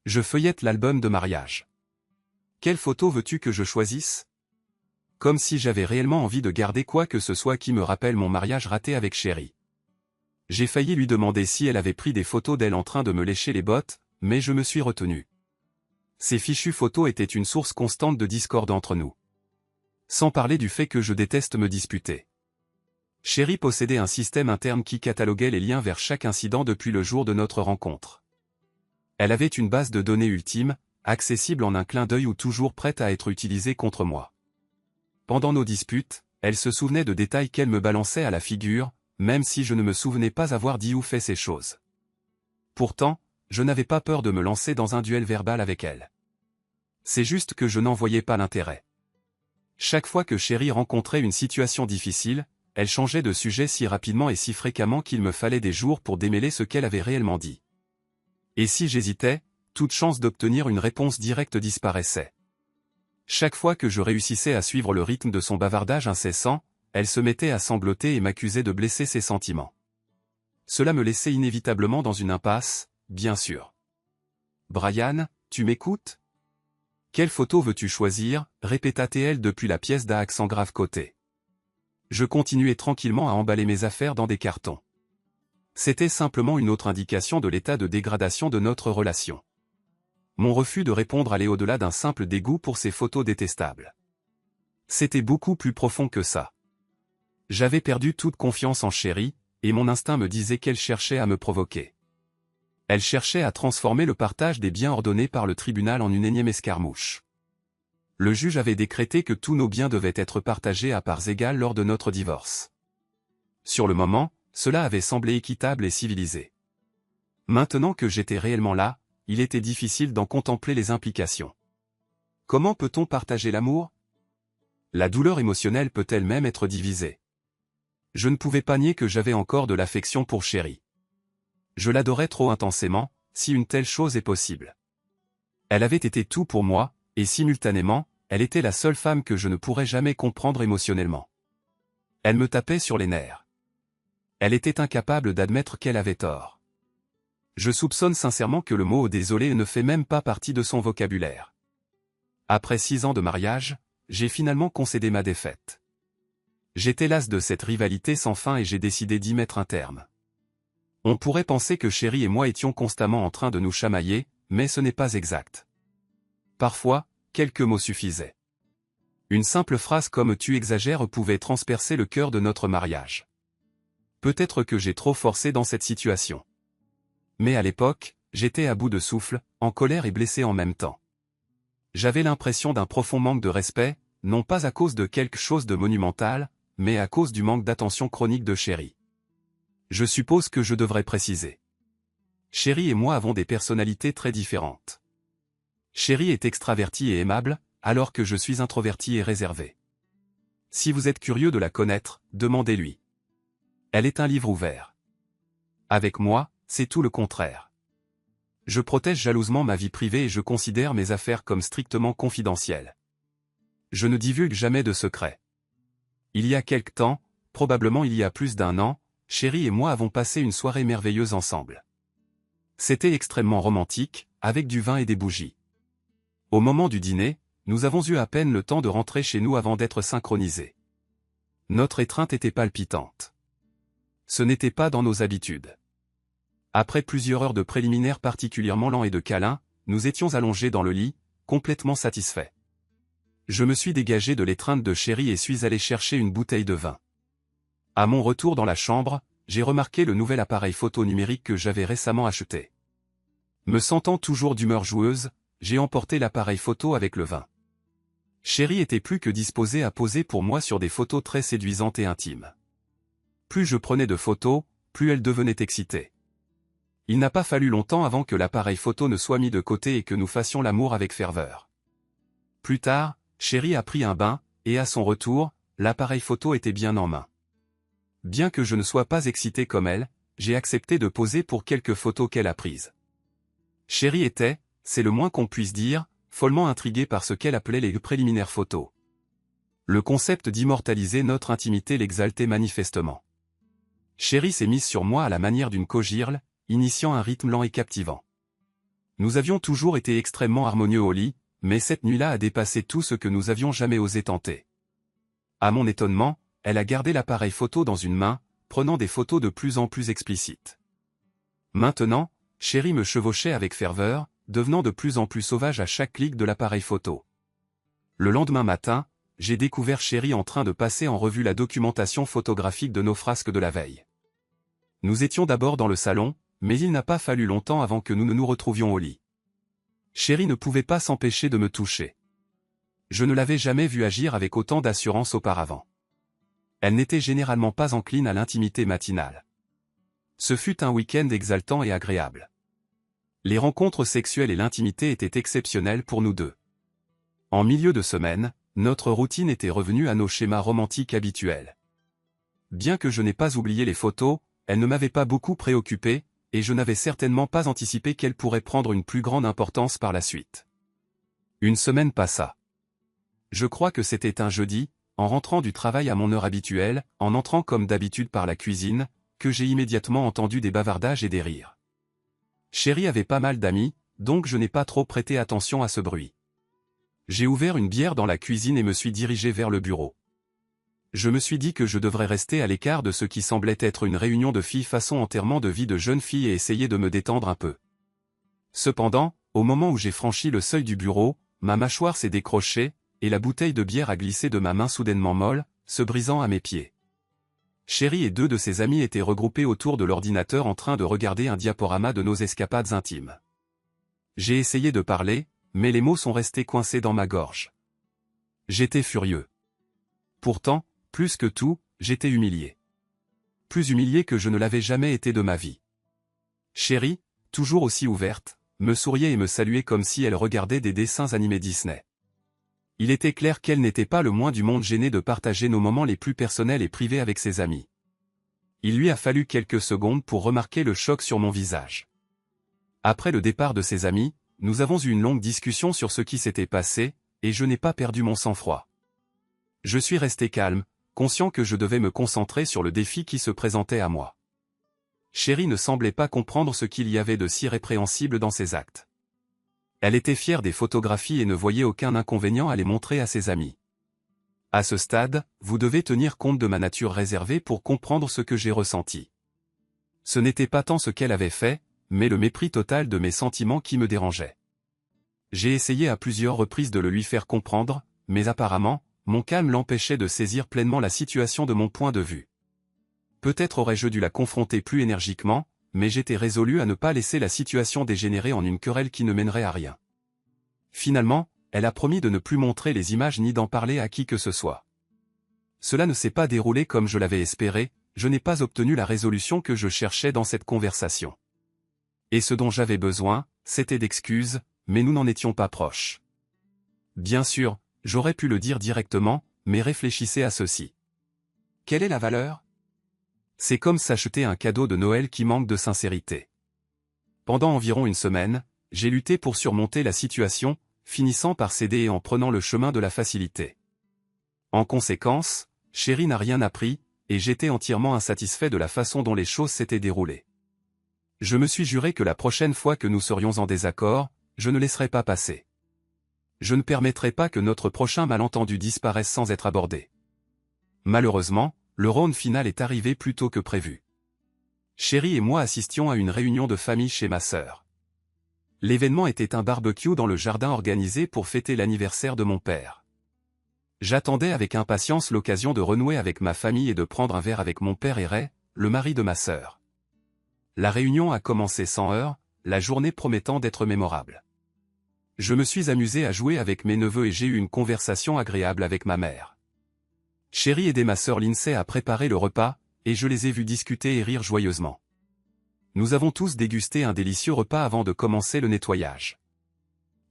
Je feuillette l'album de mariage. Quelle photo veux-tu que je choisisse? Comme si j'avais réellement envie de garder quoi que ce soit qui me rappelle mon mariage raté avec Chérie. J'ai failli lui demander si elle avait pris des photos d'elle en train de me lécher les bottes, mais je me suis retenu. Ces fichues photos étaient une source constante de discorde entre nous. Sans parler du fait que je déteste me disputer. Chérie possédait un système interne qui cataloguait les liens vers chaque incident depuis le jour de notre rencontre. Elle avait une base de données ultime, accessible en un clin d'œil ou toujours prête à être utilisée contre moi. Pendant nos disputes, elle se souvenait de détails qu'elle me balançait à la figure, même si je ne me souvenais pas avoir dit ou fait ces choses. Pourtant, je n'avais pas peur de me lancer dans un duel verbal avec elle. C'est juste que je n'en voyais pas l'intérêt. Chaque fois que Chérie rencontrait une situation difficile, elle changeait de sujet si rapidement et si fréquemment qu'il me fallait des jours pour démêler ce qu'elle avait réellement dit. Et si j'hésitais, toute chance d'obtenir une réponse directe disparaissait. Chaque fois que je réussissais à suivre le rythme de son bavardage incessant, elle se mettait à sangloter et m'accusait de blesser ses sentiments. Cela me laissait inévitablement dans une impasse, bien sûr. « Brian, tu m'écoutes? Quelle photo veux-tu choisir ?» répéta-t-elle depuis la pièce d'un accent grave côté. Je continuais tranquillement à emballer mes affaires dans des cartons. C'était simplement une autre indication de l'état de dégradation de notre relation. Mon refus de répondre allait au-delà d'un simple dégoût pour ces photos détestables. C'était beaucoup plus profond que ça. J'avais perdu toute confiance en Chérie, et mon instinct me disait qu'elle cherchait à me provoquer. Elle cherchait à transformer le partage des biens ordonnés par le tribunal en une énième escarmouche. Le juge avait décrété que tous nos biens devaient être partagés à parts égales lors de notre divorce. Sur le moment, cela avait semblé équitable et civilisé. Maintenant que j'étais réellement là, il était difficile d'en contempler les implications. Comment peut-on partager l'amour? La douleur émotionnelle peut-elle même être divisée? Je ne pouvais pas nier que j'avais encore de l'affection pour Chérie. Je l'adorais trop intensément, si une telle chose est possible. Elle avait été tout pour moi, et simultanément, elle était la seule femme que je ne pourrais jamais comprendre émotionnellement. Elle me tapait sur les nerfs. Elle était incapable d'admettre qu'elle avait tort. Je soupçonne sincèrement que le mot « désolé » ne fait même pas partie de son vocabulaire. Après 6 ans de mariage, j'ai finalement concédé ma défaite. J'étais las de cette rivalité sans fin et j'ai décidé d'y mettre un terme. On pourrait penser que Chérie et moi étions constamment en train de nous chamailler, mais ce n'est pas exact. Parfois, quelques mots suffisaient. Une simple phrase comme « tu exagères » pouvait transpercer le cœur de notre mariage. Peut-être que j'ai trop forcé dans cette situation. Mais à l'époque, j'étais à bout de souffle, en colère et blessé en même temps. J'avais l'impression d'un profond manque de respect, non pas à cause de quelque chose de monumental, mais à cause du manque d'attention chronique de Chérie. Je suppose que je devrais préciser. Chérie et moi avons des personnalités très différentes. Chérie est extravertie et aimable, alors que je suis introverti et réservé. Si vous êtes curieux de la connaître, demandez-lui. Elle est un livre ouvert. Avec moi, c'est tout le contraire. Je protège jalousement ma vie privée et je considère mes affaires comme strictement confidentielles. Je ne divulgue jamais de secrets. Il y a quelque temps, probablement il y a plus d'1 an, Chérie et moi avons passé une soirée merveilleuse ensemble. C'était extrêmement romantique, avec du vin et des bougies. Au moment du dîner, nous avons eu à peine le temps de rentrer chez nous avant d'être synchronisés. Notre étreinte était palpitante. Ce n'était pas dans nos habitudes. Après plusieurs heures de préliminaires particulièrement lents et de câlins, nous étions allongés dans le lit, complètement satisfaits. Je me suis dégagé de l'étreinte de Chérie et suis allé chercher une bouteille de vin. À mon retour dans la chambre, j'ai remarqué le nouvel appareil photo numérique que j'avais récemment acheté. Me sentant toujours d'humeur joueuse, j'ai emporté l'appareil photo avec le vin. Chérie était plus que disposée à poser pour moi sur des photos très séduisantes et intimes. Plus je prenais de photos, plus elle devenait excitée. Il n'a pas fallu longtemps avant que l'appareil photo ne soit mis de côté et que nous fassions l'amour avec ferveur. Plus tard, Chérie a pris un bain, et à son retour, l'appareil photo était bien en main. Bien que je ne sois pas excité comme elle, j'ai accepté de poser pour quelques photos qu'elle a prises. Chérie était, c'est le moins qu'on puisse dire, follement intriguée par ce qu'elle appelait les préliminaires photos. Le concept d'immortaliser notre intimité l'exaltait manifestement. Chérie s'est mise sur moi à la manière d'une cogirle, initiant un rythme lent et captivant. Nous avions toujours été extrêmement harmonieux au lit, mais cette nuit-là a dépassé tout ce que nous avions jamais osé tenter. À mon étonnement, elle a gardé l'appareil photo dans une main, prenant des photos de plus en plus explicites. Maintenant, Chérie me chevauchait avec ferveur, devenant de plus en plus sauvage à chaque clic de l'appareil photo. Le lendemain matin, j'ai découvert Chérie en train de passer en revue la documentation photographique de nos frasques de la veille. Nous étions d'abord dans le salon, mais il n'a pas fallu longtemps avant que nous ne nous retrouvions au lit. Chérie ne pouvait pas s'empêcher de me toucher. Je ne l'avais jamais vue agir avec autant d'assurance auparavant. Elle n'était généralement pas encline à l'intimité matinale. Ce fut un week-end exaltant et agréable. Les rencontres sexuelles et l'intimité étaient exceptionnelles pour nous deux. En milieu de semaine, notre routine était revenue à nos schémas romantiques habituels. Bien que je n'ai pas oublié les photos, elles ne m'avaient pas beaucoup préoccupé, et je n'avais certainement pas anticipé qu'elles pourraient prendre une plus grande importance par la suite. Une semaine passa. Je crois que c'était un jeudi, en rentrant du travail à mon heure habituelle, en entrant comme d'habitude par la cuisine, que j'ai immédiatement entendu des bavardages et des rires. Chérie avait pas mal d'amis, donc je n'ai pas trop prêté attention à ce bruit. J'ai ouvert une bière dans la cuisine et me suis dirigé vers le bureau. Je me suis dit que je devrais rester à l'écart de ce qui semblait être une réunion de filles façon enterrement de vie de jeune fille et essayer de me détendre un peu. Cependant, au moment où j'ai franchi le seuil du bureau, ma mâchoire s'est décrochée, et la bouteille de bière a glissé de ma main soudainement molle, se brisant à mes pieds. Chérie et deux de ses amis étaient regroupés autour de l'ordinateur en train de regarder un diaporama de nos escapades intimes. J'ai essayé de parler, mais les mots sont restés coincés dans ma gorge. J'étais furieux. Pourtant, plus que tout, j'étais humilié. Plus humilié que je ne l'avais jamais été de ma vie. Chérie, toujours aussi ouverte, me souriait et me saluait comme si elle regardait des dessins animés Disney. Il était clair qu'elle n'était pas le moins du monde gênée de partager nos moments les plus personnels et privés avec ses amis. Il lui a fallu quelques secondes pour remarquer le choc sur mon visage. Après le départ de ses amis, nous avons eu une longue discussion sur ce qui s'était passé, et je n'ai pas perdu mon sang-froid. Je suis resté calme, conscient que je devais me concentrer sur le défi qui se présentait à moi. Chérie ne semblait pas comprendre ce qu'il y avait de si répréhensible dans ses actes. Elle était fière des photographies et ne voyait aucun inconvénient à les montrer à ses amis. À ce stade, vous devez tenir compte de ma nature réservée pour comprendre ce que j'ai ressenti. Ce n'était pas tant ce qu'elle avait fait, mais le mépris total de mes sentiments qui me dérangeait. J'ai essayé à plusieurs reprises de le lui faire comprendre, mais apparemment, mon calme l'empêchait de saisir pleinement la situation de mon point de vue. Peut-être aurais-je dû la confronter plus énergiquement, mais j'étais résolu à ne pas laisser la situation dégénérer en une querelle qui ne mènerait à rien. Finalement, elle a promis de ne plus montrer les images ni d'en parler à qui que ce soit. Cela ne s'est pas déroulé comme je l'avais espéré, je n'ai pas obtenu la résolution que je cherchais dans cette conversation. Et ce dont j'avais besoin, c'était d'excuses, mais nous n'en étions pas proches. Bien sûr, j'aurais pu le dire directement, mais réfléchissez à ceci. Quelle est la valeur ? C'est comme s'acheter un cadeau de Noël qui manque de sincérité. Pendant environ une semaine, j'ai lutté pour surmonter la situation, finissant par céder et en prenant le chemin de la facilité. En conséquence, Chérie n'a rien appris, et j'étais entièrement insatisfait de la façon dont les choses s'étaient déroulées. Je me suis juré que la prochaine fois que nous serions en désaccord, je ne laisserais pas passer. Je ne permettrai pas que notre prochain malentendu disparaisse sans être abordé. Malheureusement, le round final est arrivé plus tôt que prévu. Chérie et moi assistions à une réunion de famille chez ma sœur. L'événement était un barbecue dans le jardin organisé pour fêter l'anniversaire de mon père. J'attendais avec impatience l'occasion de renouer avec ma famille et de prendre un verre avec mon père et Ray, le mari de ma sœur. La réunion a commencé sans heurts, la journée promettant d'être mémorable. Je me suis amusé à jouer avec mes neveux et j'ai eu une conversation agréable avec ma mère. Chérie aidait ma sœur Lindsay à préparer le repas, et je les ai vus discuter et rire joyeusement. Nous avons tous dégusté un délicieux repas avant de commencer le nettoyage.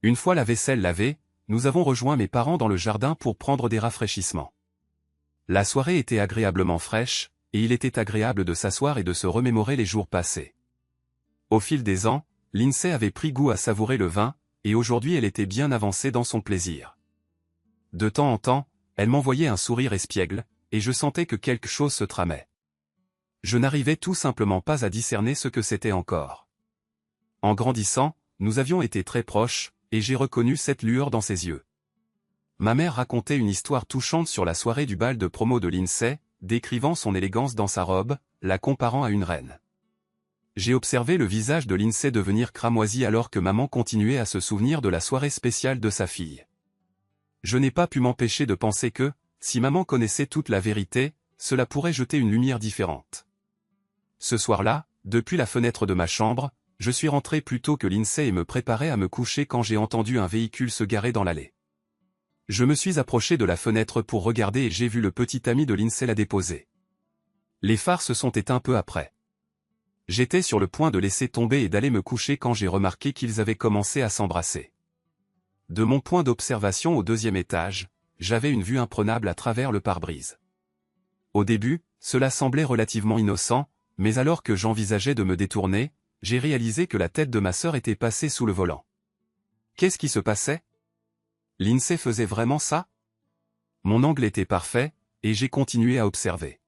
Une fois la vaisselle lavée, nous avons rejoint mes parents dans le jardin pour prendre des rafraîchissements. La soirée était agréablement fraîche, et il était agréable de s'asseoir et de se remémorer les jours passés. Au fil des ans, Lindsay avait pris goût à savourer le vin, et aujourd'hui elle était bien avancée dans son plaisir. De temps en temps, elle m'envoyait un sourire espiègle, et je sentais que quelque chose se tramait. Je n'arrivais tout simplement pas à discerner ce que c'était encore. En grandissant, nous avions été très proches, et j'ai reconnu cette lueur dans ses yeux. Ma mère racontait une histoire touchante sur la soirée du bal de promo de l'INSEE, décrivant son élégance dans sa robe, la comparant à une reine. J'ai observé le visage de l'INSEE devenir cramoisi alors que maman continuait à se souvenir de la soirée spéciale de sa fille. Je n'ai pas pu m'empêcher de penser que, si maman connaissait toute la vérité, cela pourrait jeter une lumière différente. Ce soir-là, depuis la fenêtre de ma chambre, je suis rentré plus tôt que l'INSEE et me préparais à me coucher quand j'ai entendu un véhicule se garer dans l'allée. Je me suis approché de la fenêtre pour regarder et j'ai vu le petit ami de l'INSEE la déposer. Les phares se sont éteints peu après. J'étais sur le point de laisser tomber et d'aller me coucher quand j'ai remarqué qu'ils avaient commencé à s'embrasser. De mon point d'observation au 2e étage, j'avais une vue imprenable à travers le pare-brise. Au début, cela semblait relativement innocent, mais alors que j'envisageais de me détourner, j'ai réalisé que la tête de ma sœur était passée sous le volant. Qu'est-ce qui se passait? L'INSEE faisait vraiment ça? Mon angle était parfait, et j'ai continué à observer.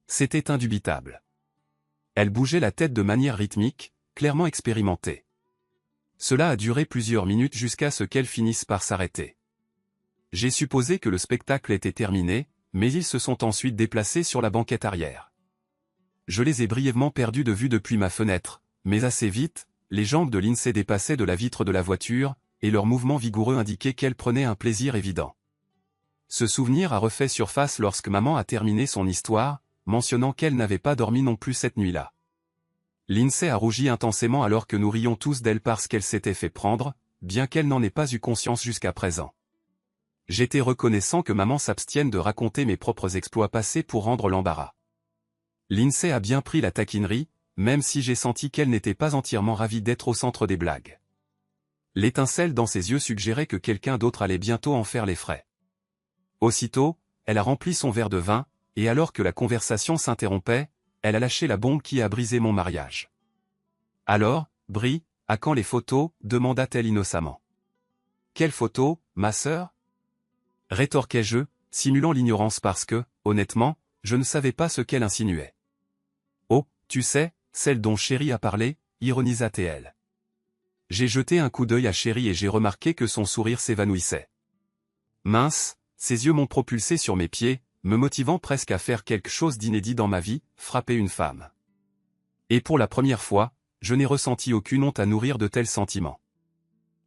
C'était indubitable. Elle bougeait la tête de manière rythmique, clairement expérimentée. Cela a duré plusieurs minutes jusqu'à ce qu'elle finisse par s'arrêter. J'ai supposé que le spectacle était terminé, mais ils se sont ensuite déplacés sur la banquette arrière. Je les ai brièvement perdus de vue depuis ma fenêtre, mais assez vite, les jambes de l'INSEE dépassaient de la vitre de la voiture, et leurs mouvements vigoureux indiquaient qu'elle prenait un plaisir évident. Ce souvenir a refait surface lorsque maman a terminé son histoire, mentionnant qu'elle n'avait pas dormi non plus cette nuit-là. L'INSEE a rougi intensément alors que nous rions tous d'elle parce qu'elle s'était fait prendre, bien qu'elle n'en ait pas eu conscience jusqu'à présent. J'étais reconnaissant que maman s'abstienne de raconter mes propres exploits passés pour rendre l'embarras. L'INSEE a bien pris la taquinerie, même si j'ai senti qu'elle n'était pas entièrement ravie d'être au centre des blagues. L'étincelle dans ses yeux suggérait que quelqu'un d'autre allait bientôt en faire les frais. Aussitôt, elle a rempli son verre de vin, et alors que la conversation s'interrompait, elle a lâché la bombe qui a brisé mon mariage. « Alors, Bri, à quand les photos ?» demanda-t-elle innocemment. « Quelles photos, ma sœur ?» rétorquai-je, simulant l'ignorance parce que, honnêtement, je ne savais pas ce qu'elle insinuait. « Oh, tu sais, celle dont Chéri a parlé, ironisa-t-elle. J'ai jeté un coup d'œil à Chéri et j'ai remarqué que son sourire s'évanouissait. Mince, ses yeux m'ont propulsé sur mes pieds, me motivant presque à faire quelque chose d'inédit dans ma vie, frapper une femme. Et pour la première fois, je n'ai ressenti aucune honte à nourrir de tels sentiments.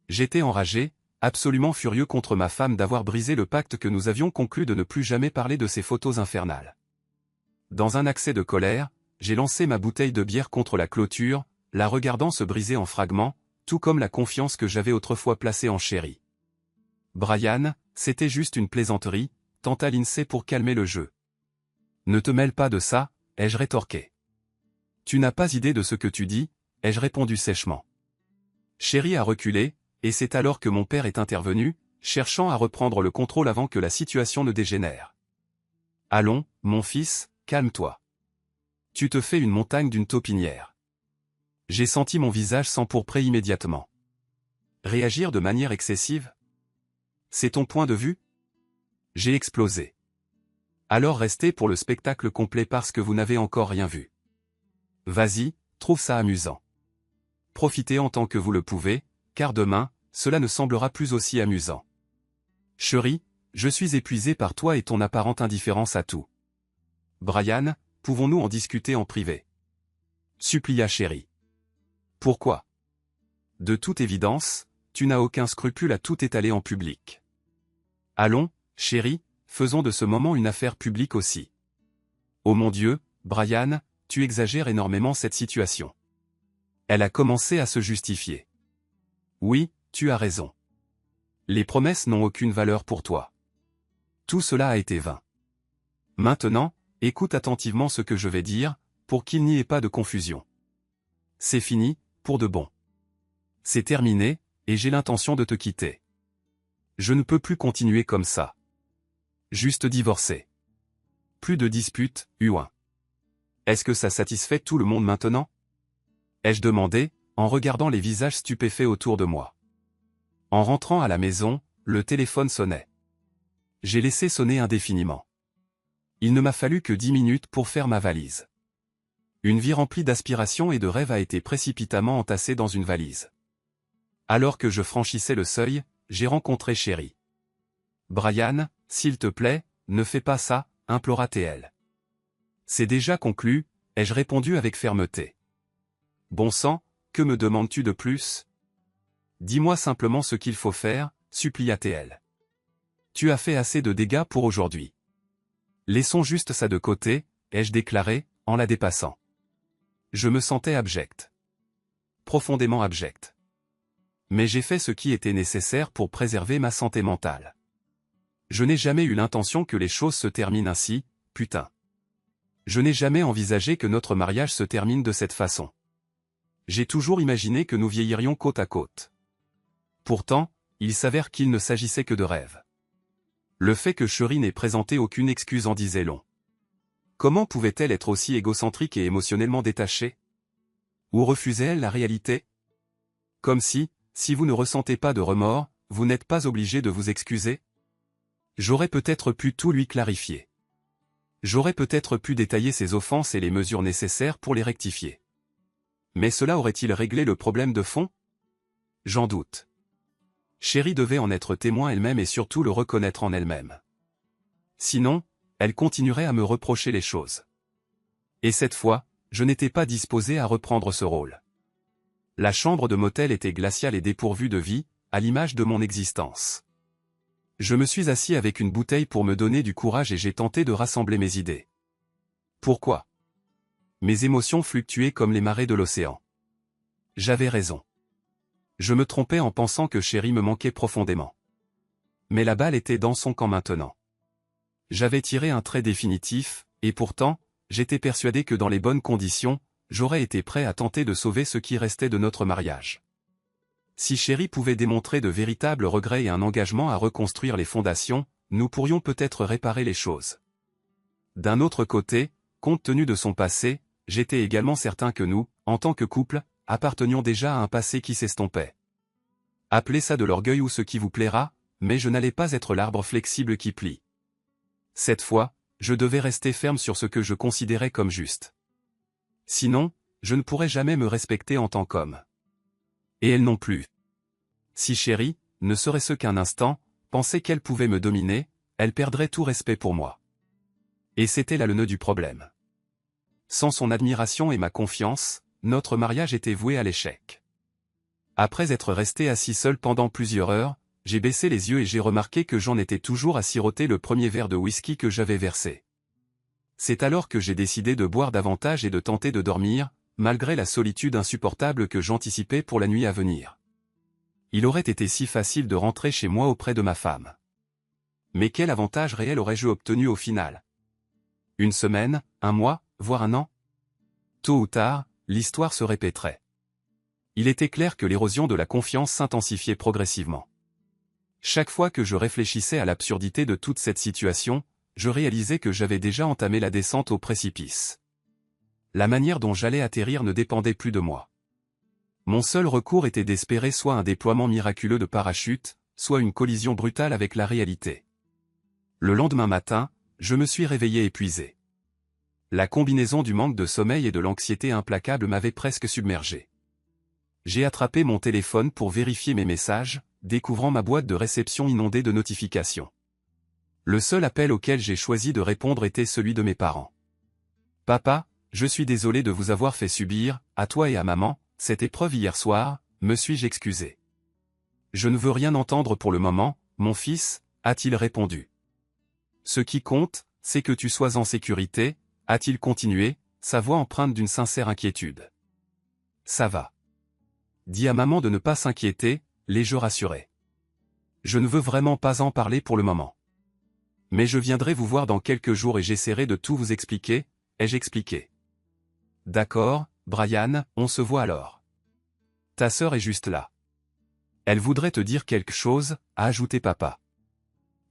J'étais enragé, absolument furieux contre ma femme d'avoir brisé le pacte que nous avions conclu de ne plus jamais parler de ces photos infernales. Dans un accès de colère, j'ai lancé ma bouteille de bière contre la clôture, la regardant se briser en fragments, tout comme la confiance que j'avais autrefois placée en Chéri. Brian, c'était juste une plaisanterie, tenta l'INSEE pour calmer le jeu. Ne te mêle pas de ça, ai-je rétorqué. Tu n'as pas idée de ce que tu dis, ai-je répondu sèchement. Chéri a reculé, et c'est alors que mon père est intervenu, cherchant à reprendre le contrôle avant que la situation ne dégénère. Allons, mon fils, calme-toi. Tu te fais une montagne d'une taupinière. J'ai senti mon visage s'empourprer immédiatement. Réagir de manière excessive? C'est ton point de vue? J'ai explosé. Alors restez pour le spectacle complet parce que vous n'avez encore rien vu. Vas-y, trouve ça amusant. Profitez en tant que vous le pouvez, car demain, cela ne semblera plus aussi amusant. Chéri, je suis épuisé par toi et ton apparente indifférence à tout. Brian, pouvons-nous en discuter en privé? Supplia Chéri. Pourquoi? De toute évidence, tu n'as aucun scrupule à tout étaler en public. Allons, Chéri, faisons de ce moment une affaire publique aussi. Oh mon Dieu, Brian, tu exagères énormément cette situation. Elle a commencé à se justifier. Oui, tu as raison. Les promesses n'ont aucune valeur pour toi. Tout cela a été vain. Maintenant, écoute attentivement ce que je vais dire, pour qu'il n'y ait pas de confusion. C'est fini, pour de bon. C'est terminé, et j'ai l'intention de te quitter. Je ne peux plus continuer comme ça. Juste divorcer. Plus de disputes, Huin. Est-ce que ça satisfait tout le monde maintenant? Ai-je demandé, en regardant les visages stupéfaits autour de moi. En rentrant à la maison, le téléphone sonnait. J'ai laissé sonner indéfiniment. Il ne m'a fallu que 10 minutes pour faire ma valise. Une vie remplie d'aspirations et de rêves a été précipitamment entassée dans une valise. Alors que je franchissais le seuil, j'ai rencontré Chéri. Brian, s'il te plaît, ne fais pas ça, implora-t-elle. C'est déjà conclu, ai-je répondu avec fermeté. Bon sang, que me demandes-tu de plus? Dis-moi simplement ce qu'il faut faire, supplia-t-elle. Tu as fait assez de dégâts pour aujourd'hui. Laissons juste ça de côté, ai-je déclaré, en la dépassant. Je me sentais abject. Profondément abject. Mais j'ai fait ce qui était nécessaire pour préserver ma santé mentale. Je n'ai jamais eu l'intention que les choses se terminent ainsi, putain. Je n'ai jamais envisagé que notre mariage se termine de cette façon. J'ai toujours imaginé que nous vieillirions côte à côte. Pourtant, il s'avère qu'il ne s'agissait que de rêves. Le fait que Chéri n'ait présenté aucune excuse en disait long. Comment pouvait-elle être aussi égocentrique et émotionnellement détachée? Ou refusait-elle la réalité? Comme si vous ne ressentez pas de remords, vous n'êtes pas obligé de vous excuser? J'aurais peut-être pu tout lui clarifier. J'aurais peut-être pu détailler ses offenses et les mesures nécessaires pour les rectifier. Mais cela aurait-il réglé le problème de fond? J'en doute. Chéri devait en être témoin elle-même et surtout le reconnaître en elle-même. Sinon, elle continuerait à me reprocher les choses. Et cette fois, je n'étais pas disposé à reprendre ce rôle. La chambre de motel était glaciale et dépourvue de vie, à l'image de mon existence. Je me suis assis avec une bouteille pour me donner du courage et j'ai tenté de rassembler mes idées. Pourquoi? Mes émotions fluctuaient comme les marées de l'océan. J'avais raison. Je me trompais en pensant que Chéri me manquait profondément. Mais la balle était dans son camp maintenant. J'avais tiré un trait définitif, et pourtant, j'étais persuadé que dans les bonnes conditions, j'aurais été prêt à tenter de sauver ce qui restait de notre mariage. Si Chéri pouvait démontrer de véritables regrets et un engagement à reconstruire les fondations, nous pourrions peut-être réparer les choses. D'un autre côté, compte tenu de son passé, j'étais également certain que nous, en tant que couple, appartenions déjà à un passé qui s'estompait. Appelez ça de l'orgueil ou ce qui vous plaira, mais je n'allais pas être l'arbre flexible qui plie. Cette fois, je devais rester ferme sur ce que je considérais comme juste. Sinon, je ne pourrais jamais me respecter en tant qu'homme. Et elle non plus. Si Chéri, ne serait-ce qu'un instant, pensait qu'elle pouvait me dominer, elle perdrait tout respect pour moi. Et c'était là le nœud du problème. Sans son admiration et ma confiance, notre mariage était voué à l'échec. Après être resté assis seul pendant plusieurs heures, j'ai baissé les yeux et j'ai remarqué que j'en étais toujours à siroter le premier verre de whisky que j'avais versé. C'est alors que j'ai décidé de boire davantage et de tenter de dormir, malgré la solitude insupportable que j'anticipais pour la nuit à venir. Il aurait été si facile de rentrer chez moi auprès de ma femme. Mais quel avantage réel aurais-je obtenu au final? Une semaine, un mois, voire un an? Tôt ou tard, l'histoire se répéterait. Il était clair que l'érosion de la confiance s'intensifiait progressivement. Chaque fois que je réfléchissais à l'absurdité de toute cette situation, je réalisais que j'avais déjà entamé la descente au précipice. La manière dont j'allais atterrir ne dépendait plus de moi. Mon seul recours était d'espérer soit un déploiement miraculeux de parachute, soit une collision brutale avec la réalité. Le lendemain matin, je me suis réveillé épuisé. La combinaison du manque de sommeil et de l'anxiété implacable m'avait presque submergé. J'ai attrapé mon téléphone pour vérifier mes messages, découvrant ma boîte de réception inondée de notifications. Le seul appel auquel j'ai choisi de répondre était celui de mes parents. « Papa, je suis désolé de vous avoir fait subir, à toi et à maman, cette épreuve hier soir, me suis-je excusé. Je ne veux rien entendre pour le moment, mon fils, a-t-il répondu. Ce qui compte, c'est que tu sois en sécurité, a-t-il continué, sa voix empreinte d'une sincère inquiétude. Ça va. Dis à maman de ne pas s'inquiéter, l'ai-je rassuré. Je ne veux vraiment pas en parler pour le moment. Mais je viendrai vous voir dans quelques jours et j'essaierai de tout vous expliquer, ai-je expliqué. D'accord, Brian, on se voit alors. Ta sœur est juste là. Elle voudrait te dire quelque chose, a ajouté papa.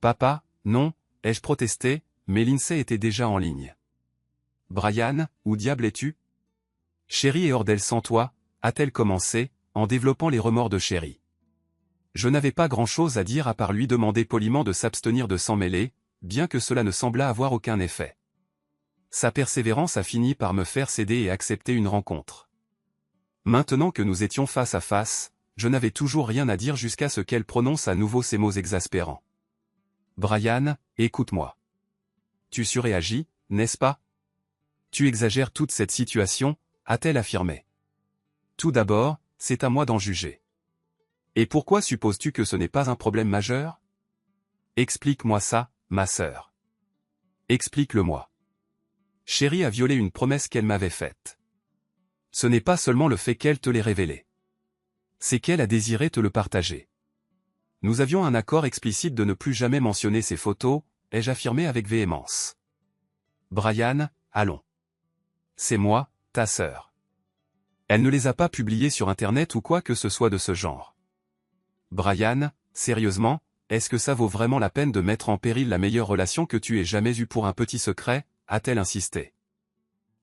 Papa, non, ai-je protesté, mais Lindsay était déjà en ligne. Brian, où diable es-tu? Chéri est hors d'elle sans toi, a-t-elle commencé, en développant les remords de Chéri. Je n'avais pas grand-chose à dire à part lui demander poliment de s'abstenir de s'en mêler, bien que cela ne semblât avoir aucun effet. Sa persévérance a fini par me faire céder et accepter une rencontre. Maintenant que nous étions face à face, je n'avais toujours rien à dire jusqu'à ce qu'elle prononce à nouveau ces mots exaspérants. Brian, écoute-moi. Tu surréagis, n'est-ce pas? Tu exagères toute cette situation, a-t-elle affirmé. Tout d'abord, c'est à moi d'en juger. Et pourquoi supposes-tu que ce n'est pas un problème majeur? Explique-moi ça, ma sœur. Explique-le-moi. Chérie a violé une promesse qu'elle m'avait faite. Ce n'est pas seulement le fait qu'elle te l'ait révélé. C'est qu'elle a désiré te le partager. Nous avions un accord explicite de ne plus jamais mentionner ces photos, ai-je affirmé avec véhémence. Brian, allons. C'est moi, ta sœur. Elle ne les a pas publiées sur Internet ou quoi que ce soit de ce genre. Brian, sérieusement, est-ce que ça vaut vraiment la peine de mettre en péril la meilleure relation que tu aies jamais eue pour un petit secret, a-t-elle insisté.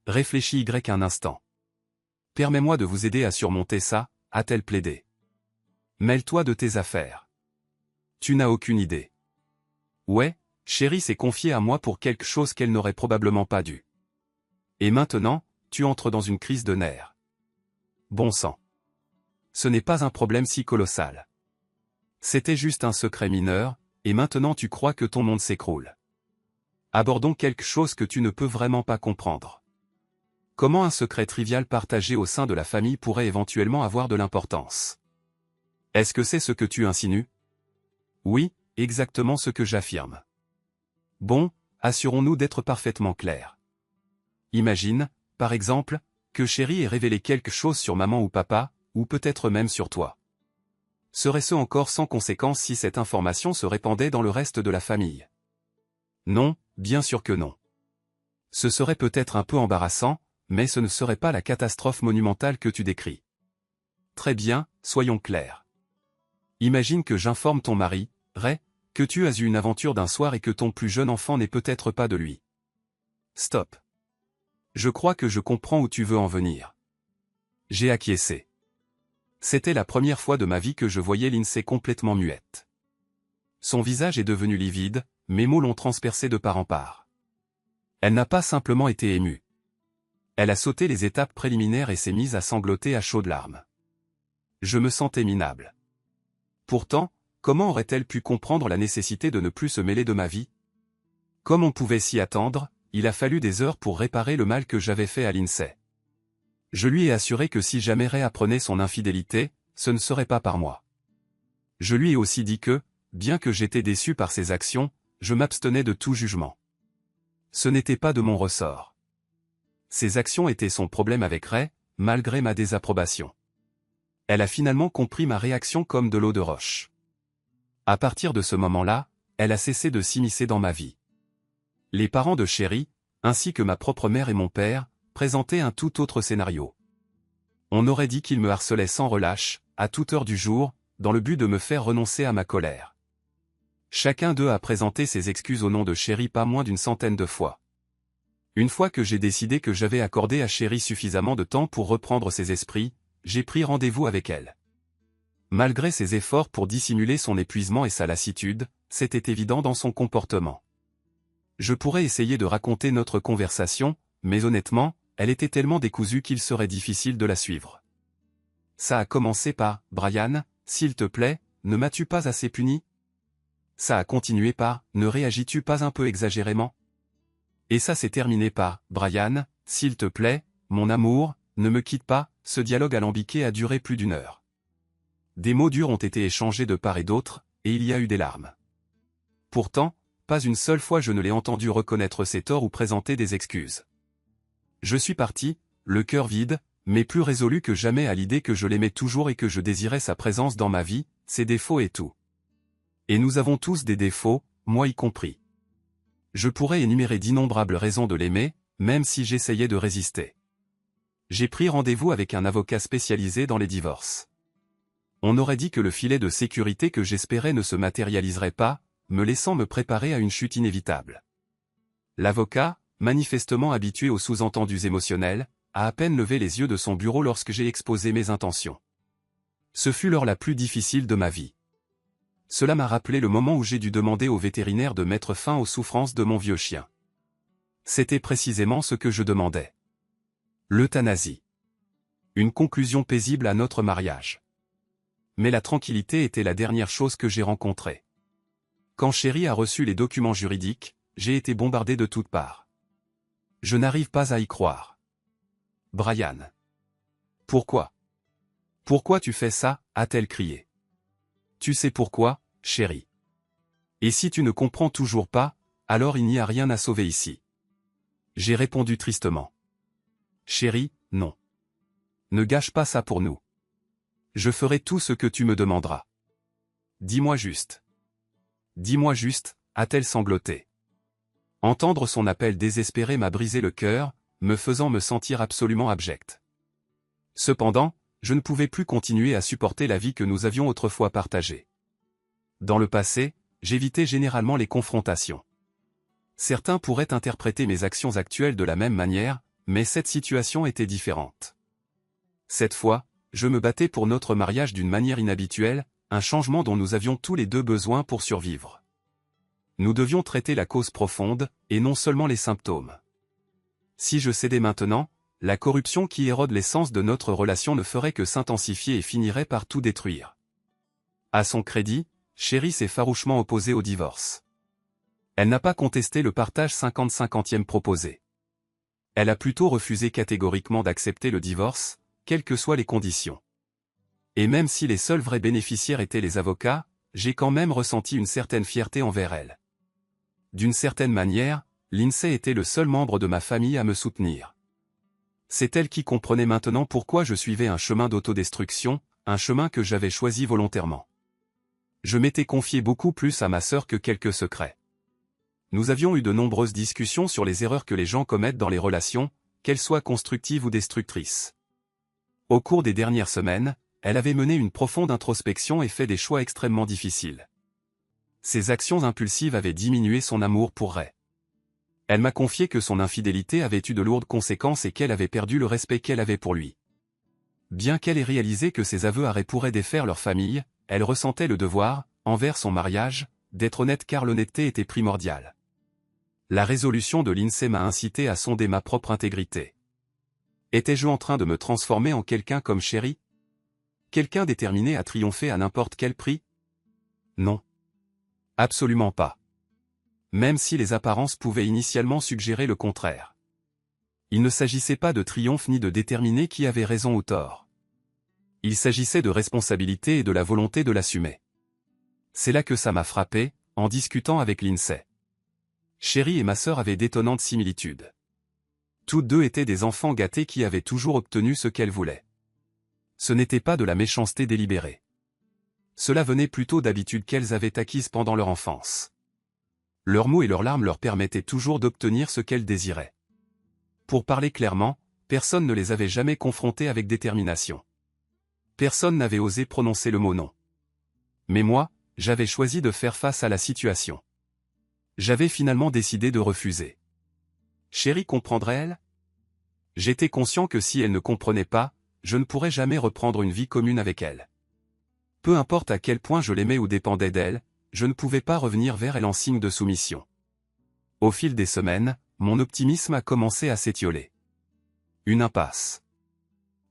Réfléchis un instant. Permets-moi de vous aider à surmonter ça, a-t-elle plaidé. Mêle-toi de tes affaires. Tu n'as aucune idée. Ouais, chérie s'est confiée à moi pour quelque chose qu'elle n'aurait probablement pas dû. Et maintenant, tu entres dans une crise de nerfs. Bon sang. Ce n'est pas un problème si colossal. C'était juste un secret mineur, et maintenant tu crois que ton monde s'écroule. Abordons quelque chose que tu ne peux vraiment pas comprendre. Comment un secret trivial partagé au sein de la famille pourrait éventuellement avoir de l'importance? Est-ce que c'est ce que tu insinues? Oui, exactement ce que j'affirme. Bon, assurons-nous d'être parfaitement clairs. Imagine, par exemple, que chérie ait révélé quelque chose sur maman ou papa, ou peut-être même sur toi. Serait-ce encore sans conséquence si cette information se répandait dans le reste de la famille? Non, bien sûr que non. Ce serait peut-être un peu embarrassant, mais ce ne serait pas la catastrophe monumentale que tu décris. Très bien, soyons clairs. Imagine que j'informe ton mari, Ray, que tu as eu une aventure d'un soir et que ton plus jeune enfant n'est peut-être pas de lui. Stop. Je crois que je comprends où tu veux en venir. J'ai acquiescé. C'était la première fois de ma vie que je voyais Lindsay complètement muette. Son visage est devenu livide, mes mots l'ont transpercé de part en part. Elle n'a pas simplement été émue. Elle a sauté les étapes préliminaires et s'est mise à sangloter à chaudes larmes. Je me sentais minable. Pourtant, comment aurait-elle pu comprendre la nécessité de ne plus se mêler de ma vie? Comme on pouvait s'y attendre, il a fallu des heures pour réparer le mal que j'avais fait à Lindsay. Je lui ai assuré que si jamais Ray apprenait son infidélité, ce ne serait pas par moi. Je lui ai aussi dit que, bien que j'étais déçu par ses actions, je m'abstenais de tout jugement. Ce n'était pas de mon ressort. Ses actions étaient son problème avec Ray, malgré ma désapprobation. Elle a finalement compris ma réaction comme de l'eau de roche. À partir de ce moment-là, elle a cessé de s'immiscer dans ma vie. Les parents de chérie, ainsi que ma propre mère et mon père, présentaient un tout autre scénario. On aurait dit qu'ils me harcelaient sans relâche, à toute heure du jour, dans le but de me faire renoncer à ma colère. Chacun d'eux a présenté ses excuses au nom de chérie pas moins d'une centaine de fois. Une fois que j'ai décidé que j'avais accordé à chérie suffisamment de temps pour reprendre ses esprits, j'ai pris rendez-vous avec elle. Malgré ses efforts pour dissimuler son épuisement et sa lassitude, c'était évident dans son comportement. Je pourrais essayer de raconter notre conversation, mais honnêtement, elle était tellement décousue qu'il serait difficile de la suivre. Ça a commencé par « Brian, s'il te plaît, ne m'as-tu pas assez puni ?» Ça a continué par « Ne réagis-tu pas un peu exagérément ?» Et ça s'est terminé par « Brian, s'il te plaît, mon amour, ne me quitte pas », ce dialogue alambiqué a duré plus d'1 heure. Des mots durs ont été échangés de part et d'autre, et il y a eu des larmes. Pourtant, pas une seule fois je ne l'ai entendu reconnaître ses torts ou présenter des excuses. Je suis parti, le cœur vide, mais plus résolu que jamais à l'idée que je l'aimais toujours et que je désirais sa présence dans ma vie, ses défauts et tout. Et nous avons tous des défauts, moi y compris. Je pourrais énumérer d'innombrables raisons de l'aimer, même si j'essayais de résister. J'ai pris rendez-vous avec un avocat spécialisé dans les divorces. On aurait dit que le filet de sécurité que j'espérais ne se matérialiserait pas, me laissant me préparer à une chute inévitable. L'avocat, manifestement habitué aux sous-entendus émotionnels, a à peine levé les yeux de son bureau lorsque j'ai exposé mes intentions. Ce fut l'heure la plus difficile de ma vie. Cela m'a rappelé le moment où j'ai dû demander au vétérinaire de mettre fin aux souffrances de mon vieux chien. C'était précisément ce que je demandais. L'euthanasie. Une conclusion paisible à notre mariage. mais la tranquillité était la dernière chose que j'ai rencontrée. Quand Chérie a reçu les documents juridiques, j'ai été bombardé de toutes parts. Je n'arrive pas à y croire. Brian. Pourquoi? Pourquoi tu fais ça? A-t-elle crié. Tu sais pourquoi, chérie. Et si tu ne comprends toujours pas, alors il n'y a rien à sauver ici. J'ai répondu tristement. Chérie, non. Ne gâche pas ça pour nous. Je ferai tout ce que tu me demanderas. Dis-moi juste. Dis-moi juste, a-t-elle sangloté. Entendre son appel désespéré m'a brisé le cœur, me faisant me sentir absolument abject. Cependant, je ne pouvais plus continuer à supporter la vie que nous avions autrefois partagée. Dans le passé, j'évitais généralement les confrontations. Certains pourraient interpréter mes actions actuelles de la même manière, mais cette situation était différente. Cette fois, je me battais pour notre mariage d'une manière inhabituelle, un changement dont nous avions tous les deux besoin pour survivre. Nous devions traiter la cause profonde, et non seulement les symptômes. Si je cédais maintenant, la corruption qui érode l'essence de notre relation ne ferait que s'intensifier et finirait par tout détruire. À son crédit, Chérie s'est farouchement opposée au divorce. Elle n'a pas contesté le partage 50-50e proposé. Elle a plutôt refusé catégoriquement d'accepter le divorce, quelles que soient les conditions. Et même si les seuls vrais bénéficiaires étaient les avocats, j'ai quand même ressenti une certaine fierté envers elle. D'une certaine manière, Lindsay était le seul membre de ma famille à me soutenir. C'est elle qui comprenait maintenant pourquoi je suivais un chemin d'autodestruction, un chemin que j'avais choisi volontairement. Je m'étais confié beaucoup plus à ma sœur que quelques secrets. Nous avions eu de nombreuses discussions sur les erreurs que les gens commettent dans les relations, qu'elles soient constructives ou destructrices. Au cours des dernières semaines, elle avait mené une profonde introspection et fait des choix extrêmement difficiles. Ses actions impulsives avaient diminué son amour pour Ray. Elle m'a confié que son infidélité avait eu de lourdes conséquences et qu'elle avait perdu le respect qu'elle avait pour lui. Bien qu'elle ait réalisé que ses aveux à Ray pourraient défaire leur famille, elle ressentait le devoir, envers son mariage, d'être honnête car l'honnêteté était primordiale. La résolution de Lindsay m'a incité à sonder ma propre intégrité. Étais-je en train de me transformer en quelqu'un comme Chérie? Quelqu'un déterminé à triompher à n'importe quel prix? Non. Absolument pas. Même si les apparences pouvaient initialement suggérer le contraire. Il ne s'agissait pas de triomphe ni de déterminer qui avait raison ou tort. Il s'agissait de responsabilité et de la volonté de l'assumer. C'est là que ça m'a frappé, en discutant avec Lindsay. Chérie et ma sœur avaient d'étonnantes similitudes. Toutes deux étaient des enfants gâtés qui avaient toujours obtenu ce qu'elles voulaient. Ce n'était pas de la méchanceté délibérée. Cela venait plutôt d'habitudes qu'elles avaient acquises pendant leur enfance. Leurs mots et leurs larmes leur permettaient toujours d'obtenir ce qu'elles désiraient. Pour parler clairement, personne ne les avait jamais confrontées avec détermination. Personne n'avait osé prononcer le mot non. Mais moi, j'avais choisi de faire face à la situation. J'avais finalement décidé de refuser. Chérie comprendrait-elle? J'étais conscient que si elle ne comprenait pas, je ne pourrais jamais reprendre une vie commune avec elle. Peu importe à quel point je l'aimais ou dépendais d'elle, je ne pouvais pas revenir vers elle en signe de soumission. Au fil des semaines, mon optimisme a commencé à s'étioler. Une impasse.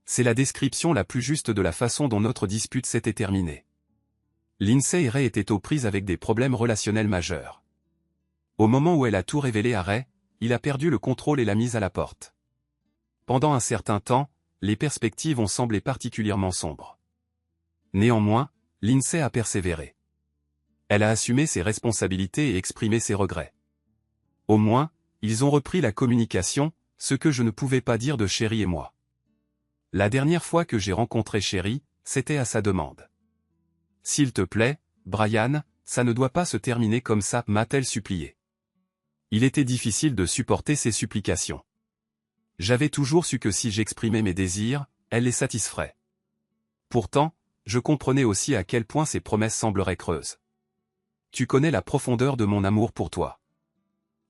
C'est la description la plus juste de la façon dont notre dispute s'était terminée. Lindsay et Ray étaient aux prises avec des problèmes relationnels majeurs. Au moment où elle a tout révélé à Ray, il a perdu le contrôle et l'a mise à la porte. Pendant un certain temps, les perspectives ont semblé particulièrement sombres. Néanmoins, Lindsay a persévéré. Elle a assumé ses responsabilités et exprimé ses regrets. Au moins, ils ont repris la communication, ce que je ne pouvais pas dire de Chérie et moi. La dernière fois que j'ai rencontré Chérie, c'était à sa demande. « S'il te plaît, Brian, ça ne doit pas se terminer comme ça, m'a-t-elle supplié. Il était difficile de supporter ses supplications. J'avais toujours su que si j'exprimais mes désirs, elle les satisferait. Pourtant, je comprenais aussi à quel point ses promesses sembleraient creuses. Tu connais la profondeur de mon amour pour toi.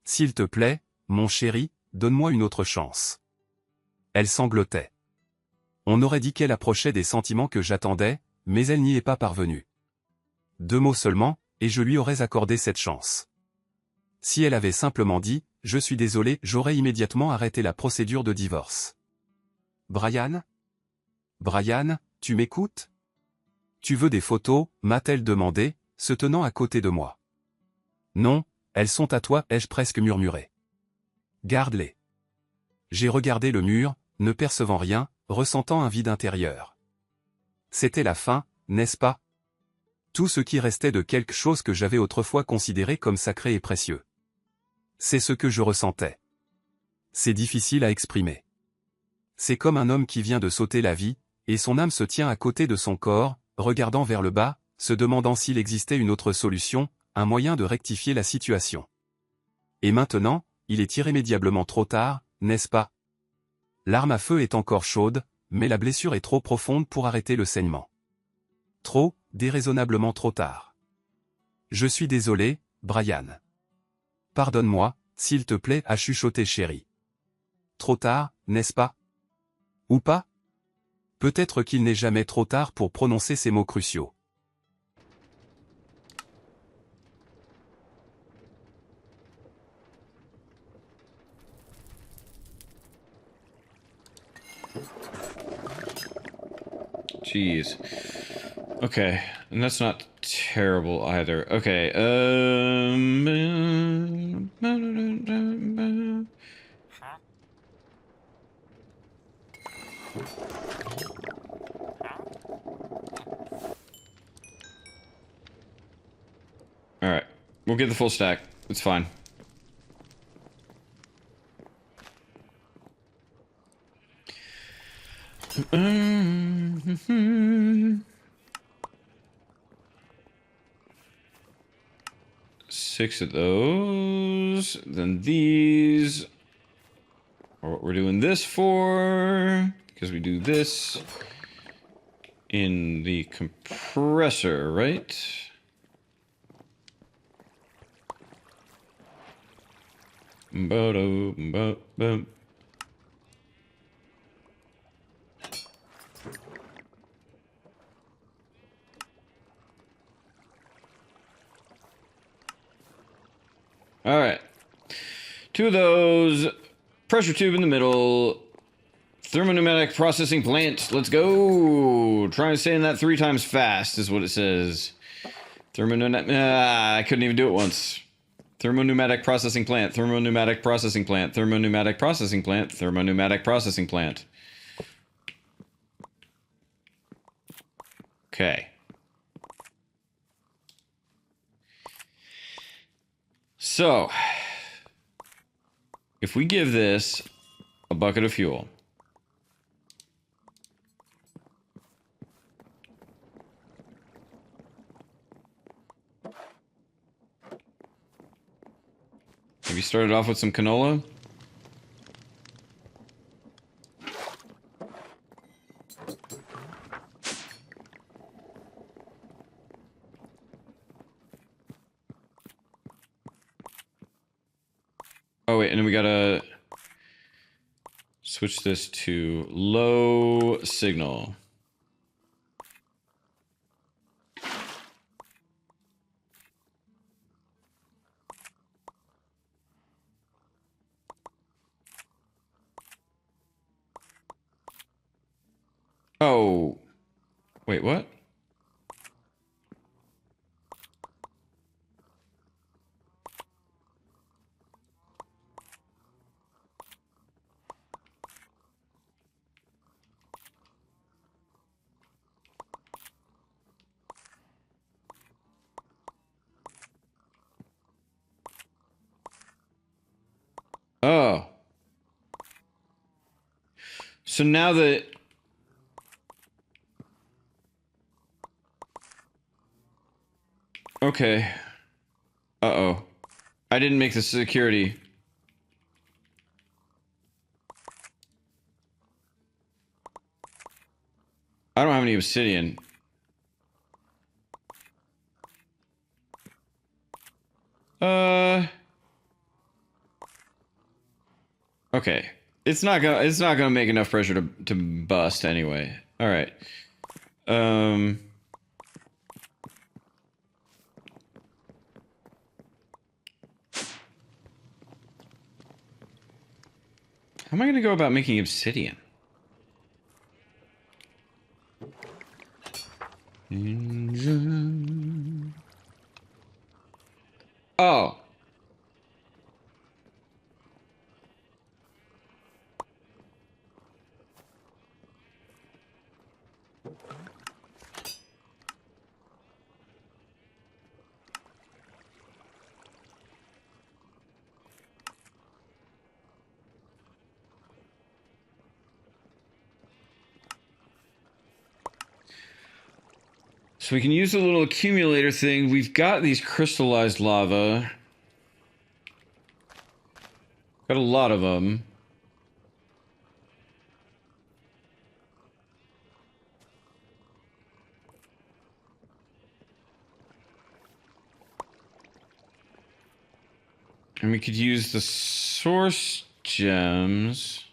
S'il te plaît, mon chéri, donne-moi une autre chance. Elle sanglotait. On aurait dit qu'elle approchait des sentiments que j'attendais, mais elle n'y est pas parvenue. 2 mots seulement, et je lui aurais accordé cette chance. Si elle avait simplement dit « Je suis désolé », j'aurais immédiatement arrêté la procédure de divorce. Brian ? Brian, tu m'écoutes ? Tu veux des photos, m'a-t-elle demandé, se tenant à côté de moi. Non, elles sont à toi, ai-je presque murmuré. Garde-les. J'ai regardé le mur, ne percevant rien, ressentant un vide intérieur. C'était la fin, n'est-ce pas? Tout ce qui restait de quelque chose que j'avais autrefois considéré comme sacré et précieux. C'est ce que je ressentais. C'est difficile à exprimer. C'est comme un homme qui vient de sauter la vie, et son âme se tient à côté de son corps, regardant vers le bas, se demandant s'il existait une autre solution, un moyen de rectifier la situation. Et maintenant, il est irrémédiablement trop tard, n'est-ce pas? L'arme à feu est encore chaude, mais la blessure est trop profonde pour arrêter le saignement. Trop, déraisonnablement trop tard. Je suis désolé, Brian. Pardonne-moi, s'il te plaît, a chuchoté Chérie. Trop tard, n'est-ce pas? Ou pas? Peut-être qu'il n'est jamais trop tard pour prononcer ces mots cruciaux. Jeez. Okay, and that's not terrible either. Okay, Alright, we'll get the full stack. It's fine. Six of those, then these are what we're doing this for, because we do this in the compressor, right? Ba-do-ba-ba. All right. Two of those. Pressure tube in the middle. Thermopneumatic processing plant. Let's go. Trying to say that 3 times fast is what it says. I couldn't even do it once. Thermopneumatic processing plant. Thermopneumatic processing plant. Thermopneumatic processing plant. Thermopneumatic processing plant. Okay. So, if we give this a bucket of fuel, have you started off with some canola? Oh wait, and then we gotta switch this to low signal. Oh, wait, what? Oh. So now that... Okay. Uh-oh. I didn't make the security. I don't have any obsidian. Okay. It's not gonna make enough pressure to bust anyway. All right. How am I gonna go about making obsidian? Oh. So we can use the little accumulator thing. We've got these crystallized lava. Got a lot of them. And we could use the source gems.